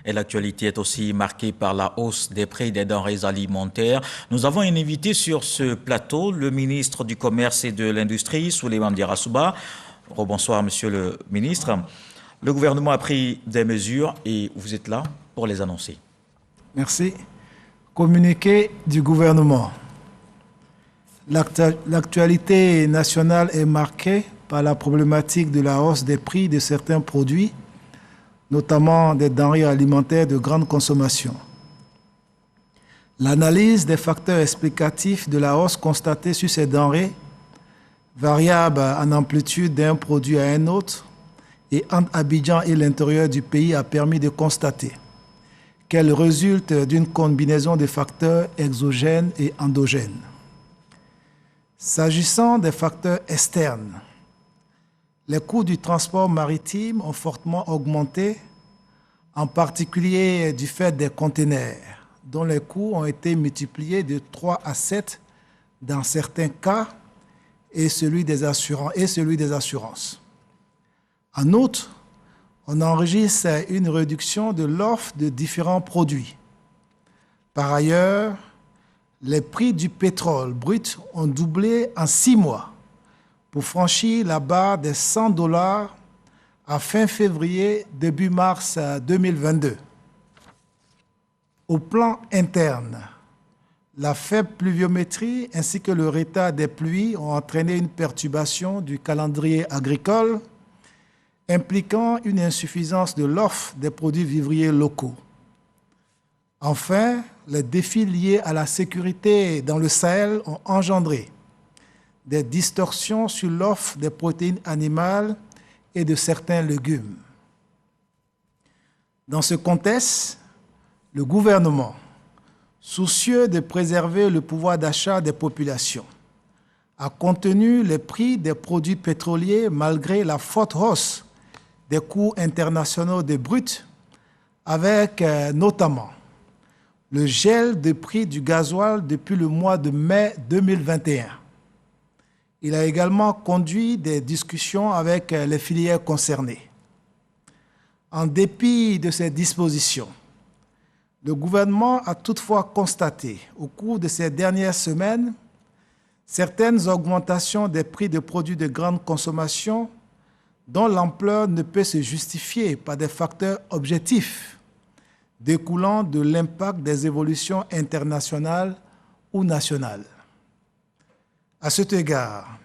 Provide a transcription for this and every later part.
Et l'actualité est aussi marquée par la hausse des prix des denrées alimentaires. Nous avons un invité sur ce plateau, le ministre du Commerce et de l'Industrie, Souleymane Diarra-Souba. Bonsoir, monsieur le ministre. Le gouvernement a pris des mesures et vous êtes là pour les annoncer. Merci. Communiqué du gouvernement. L'actualité nationale est marquée par la problématique de la hausse des prix de certains produits, notamment des denrées alimentaires de grande consommation. L'analyse des facteurs explicatifs de la hausse constatée sur ces denrées, variable en amplitude d'un produit à un autre, et entre Abidjan et l'intérieur du pays, a permis de constater qu'elle résulte d'une combinaison de facteurs exogènes et endogènes. S'agissant des facteurs externes, les coûts du transport maritime ont fortement augmenté, en particulier du fait des conteneurs, dont les coûts ont été multipliés de 3 à 7 dans certains cas, et celui des assurances. En outre, on enregistre une réduction de l'offre de différents produits. Par ailleurs, les prix du pétrole brut ont doublé en 6 mois pour franchir la barre des $100 à fin février, début mars 2022. Au plan interne, la faible pluviométrie ainsi que le retard des pluies ont entraîné une perturbation du calendrier agricole, impliquant une insuffisance de l'offre des produits vivriers locaux. Enfin, les défis liés à la sécurité dans le Sahel ont engendré des distorsions sur l'offre des protéines animales et de certains légumes. Dans ce contexte, le gouvernement, soucieux de préserver le pouvoir d'achat des populations, a contenu les prix des produits pétroliers malgré la forte hausse des coûts internationaux de brut, avec notamment le gel des prix du gasoil depuis le mois de mai 2021. Il a également conduit des discussions avec les filières concernées. En dépit de ces dispositions, le gouvernement a toutefois constaté au cours de ces dernières semaines certaines augmentations des prix de produits de grande consommation dont l'ampleur ne peut se justifier par des facteurs objectifs découlant de l'impact des évolutions internationales ou nationales. À cet égard,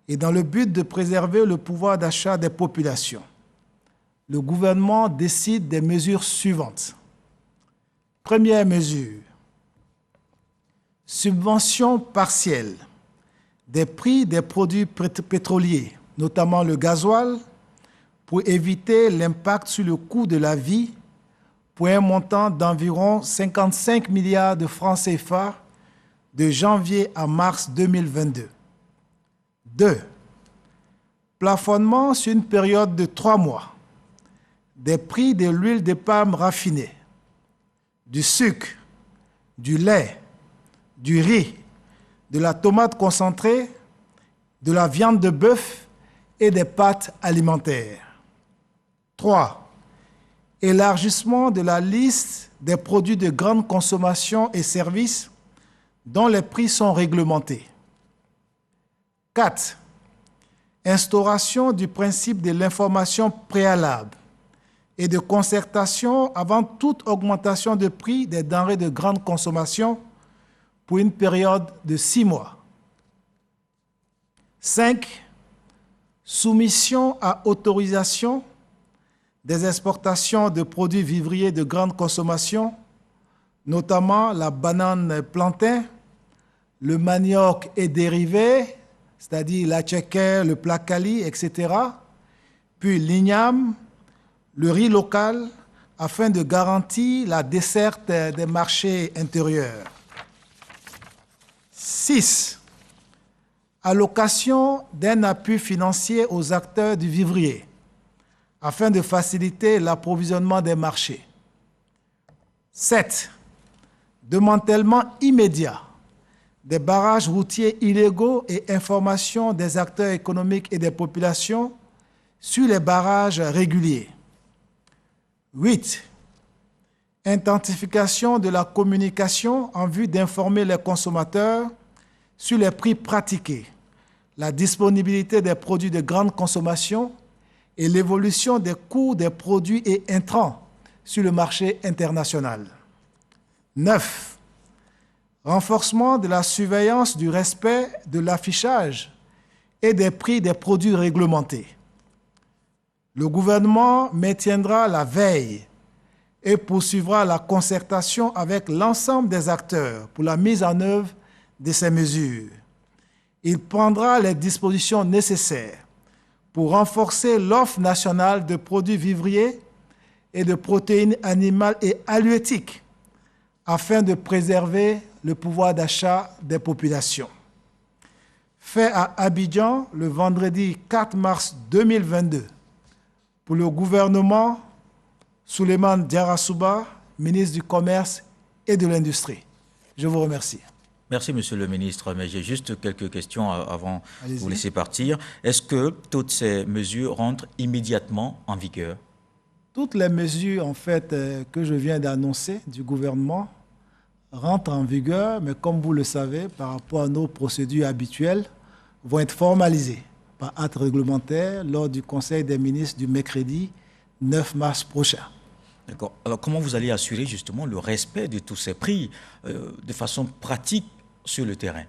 et dans le but de préserver le pouvoir d'achat des populations, le gouvernement décide des mesures suivantes. Première mesure, subvention partielle des prix des produits pétroliers, notamment le gasoil, pour éviter l'impact sur le coût de la vie pour un montant d'environ 55 milliards de francs CFA de janvier à mars 2022. 2. Plafonnement sur une période de 3 mois des prix de l'huile de palme raffinée, du sucre, du lait, du riz, de la tomate concentrée, de la viande de bœuf et des pâtes alimentaires. 3. Élargissement de la liste des produits de grande consommation et services dont les prix sont réglementés. 4. Instauration du principe de l'information préalable et de concertation avant toute augmentation de prix des denrées de grande consommation pour une période de 6 mois. 5. Soumission à autorisation des exportations de produits vivriers de grande consommation, notamment la banane plantain, le manioc et dérivés, c'est-à-dire la tchéké, le placali, etc., puis l'igname, le riz local, afin de garantir la desserte des marchés intérieurs. 6. Allocation d'un appui financier aux acteurs du vivrier, afin de faciliter l'approvisionnement des marchés. 7. Démantèlement immédiat des barrages routiers illégaux et information des acteurs économiques et des populations sur les barrages réguliers. 8. Intensification de la communication en vue d'informer les consommateurs sur les prix pratiqués, la disponibilité des produits de grande consommation et l'évolution des coûts des produits et intrants sur le marché international. 9. Renforcement de la surveillance du respect de l'affichage et des prix des produits réglementés. Le gouvernement maintiendra la veille et poursuivra la concertation avec l'ensemble des acteurs pour la mise en œuvre de ces mesures. Il prendra les dispositions nécessaires pour renforcer l'offre nationale de produits vivriers et de protéines animales et halieutiques afin de préserver le pouvoir d'achat des populations. Fait à Abidjan le vendredi 4 mars 2022 pour le gouvernement Souleymane Diarra-Souba, ministre du Commerce et de l'Industrie. Je vous remercie. Merci, Monsieur le ministre, mais j'ai juste quelques questions avant de vous laisser partir. Est-ce que toutes ces mesures rentrent immédiatement en vigueur? Toutes les mesures, en fait, que je viens d'annoncer du gouvernement rentrent en vigueur, mais comme vous le savez, par rapport à nos procédures habituelles, vont être formalisées par acte réglementaire lors du Conseil des ministres du mercredi 9 mars prochain. D'accord. Alors, comment vous allez assurer justement le respect de tous ces prix de façon pratique sur le terrain?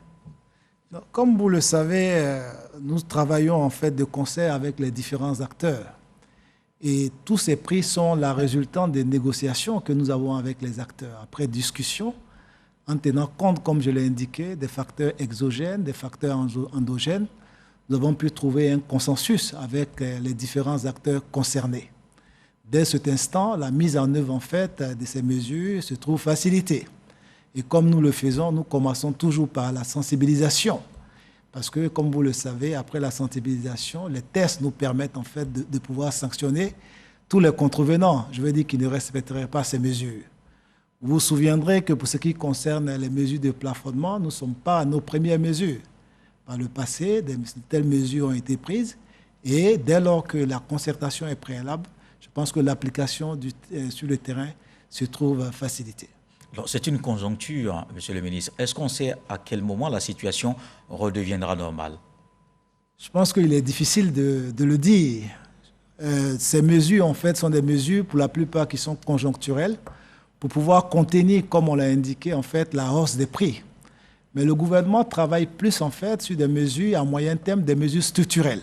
Comme vous le savez, nous travaillons en fait de concert avec les différents acteurs. Et tous ces prix sont la résultante des négociations que nous avons avec les acteurs. Après discussion, en tenant compte, comme je l'ai indiqué, des facteurs exogènes, des facteurs endogènes, nous avons pu trouver un consensus avec les différents acteurs concernés. Dès cet instant, la mise en œuvre en fait de ces mesures se trouve facilitée. Et comme nous le faisons, nous commençons toujours par la sensibilisation. Parce que, comme vous le savez, après la sensibilisation, les tests nous permettent en fait de pouvoir sanctionner tous les contrevenants, je veux dire qui ne respecteraient pas ces mesures. Vous vous souviendrez que pour ce qui concerne les mesures de plafonnement, nous ne sommes pas à nos premières mesures. Par le passé, de telles mesures ont été prises et dès lors que la concertation est préalable, je pense que l'application sur le terrain se trouve facilitée. C'est une conjoncture, Monsieur le ministre. Est-ce qu'on sait à quel moment la situation redeviendra normale? Je pense qu'il est difficile de le dire. Ces mesures, en fait, sont des mesures, pour la plupart, qui sont conjoncturelles, pour pouvoir contenir, comme on l'a indiqué, en fait, la hausse des prix. Mais le gouvernement travaille plus, en fait, sur des mesures à moyen terme, des mesures structurelles,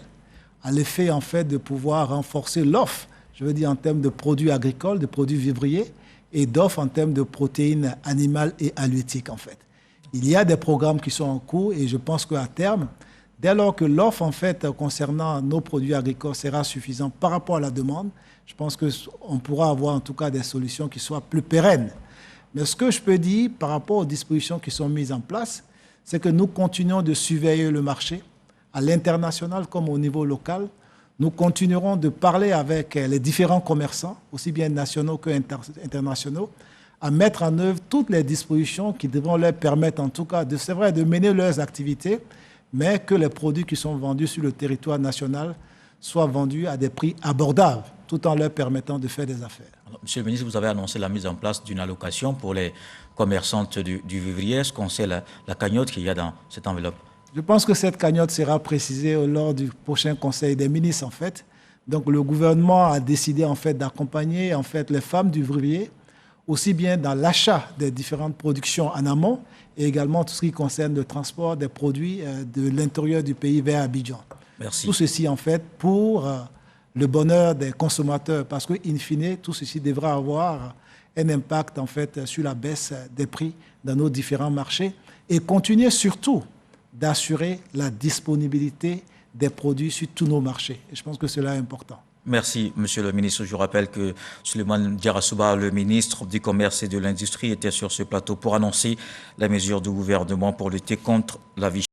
à l'effet, en fait, de pouvoir renforcer l'offre, je veux dire en termes de produits agricoles, de produits vivriers, et d'offres en termes de protéines animales et halieutiques, en fait. Il y a des programmes qui sont en cours et je pense qu'à terme, dès lors que l'offre, en fait, concernant nos produits agricoles sera suffisante par rapport à la demande, je pense qu'on pourra avoir en tout cas des solutions qui soient plus pérennes. Mais ce que je peux dire par rapport aux dispositions qui sont mises en place, c'est que nous continuons de surveiller le marché à l'international comme au niveau local. Nous continuerons de parler avec les différents commerçants, aussi bien nationaux qu'internationaux, à mettre en œuvre toutes les dispositions qui devront leur permettre, en tout cas, c'est vrai, de mener leurs activités, mais que les produits qui sont vendus sur le territoire national soient vendus à des prix abordables, tout en leur permettant de faire des affaires. Alors, Monsieur le ministre, vous avez annoncé la mise en place d'une allocation pour les commerçantes du vivrier. Est-ce qu'on sait la cagnotte qu'il y a dans cette enveloppe? Je pense que cette cagnotte sera précisée lors du prochain Conseil des ministres, en fait. Donc, le gouvernement a décidé, en fait, d'accompagner, en fait, les femmes du vivrier, aussi bien dans l'achat des différentes productions en amont et également tout ce qui concerne le transport des produits de l'intérieur du pays vers Abidjan. Merci. Tout ceci, en fait, pour le bonheur des consommateurs, parce que, in fine, tout ceci devra avoir un impact, en fait, sur la baisse des prix dans nos différents marchés et continuer surtout d'assurer la disponibilité des produits sur tous nos marchés. Et je pense que cela est important. Merci, Monsieur le ministre. Je rappelle que Souleymane Diarra-Souba, le ministre du Commerce et de l'Industrie, était sur ce plateau pour annoncer la mesure du gouvernement pour lutter contre la vie